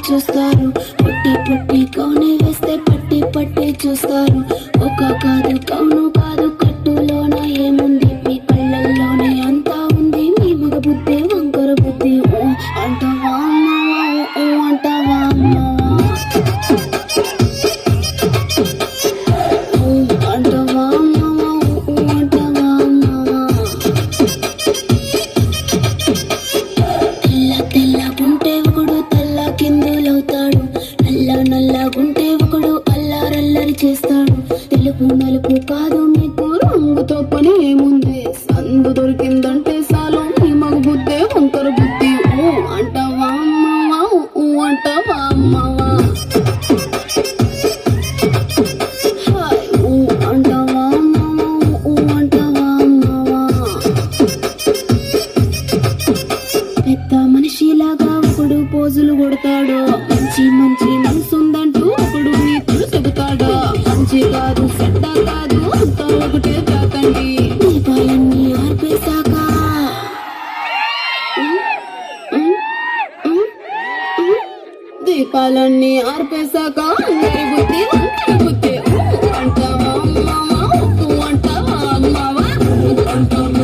చూస్తారు, పొట్టి పొట్టి కౌనే వేస్తే పట్టి పట్టి చూస్తారు. ఒక కాదు కౌను కాదు కట్టులోన ఏముంది, మీ కళ్ళల్లోనే అంతా ఉంది. మీ మగ బుద్ధి వంకర బుద్ధి. ఓ అంటావా అమ్మవా, ఓ అంటావా అమ్మవా, ఓ అంటావా అమ్మవా, ఓ అంటావా అమ్మవా. తెల్ల తెల్లగుంటే ఒకడు తెల్ల కిందులవుతాడు, నల్ల నల్లగుంటే ఒకడు అల్లారల్లరి చేస్తాడు. తెలుపు నలుపు కాదు మీకు రంగుతో పని ఏముంది, సందు దొరికిందంటే చాలు మీ మగ బుద్ధే వంకర బుద్ధి. ఓ అంటావా అమ్మవా, ఓ అంటావా అమ్మవా, ఓ అంటావా అమ్మవా, ఓ అంటావా అమ్మవా. పెద్ద మనిషిలాగా ఒకడు పోజులు కొడతాడు, మంచి మంచి మనసుందంటూ ఒకడు నీతులు చెబుతాడు. మంచి కాదు చెడ్డ కాదు అంతా ఒకటే తాకండి. దీపాలన్నీ ఆర్పేశాక దీపాలన్నీ ఆర్పేశాక అందరి బుద్ధి వంకర బుద్ధి. అంటావా అమ్మవా, అంటావా అమ్మవా, అంటావా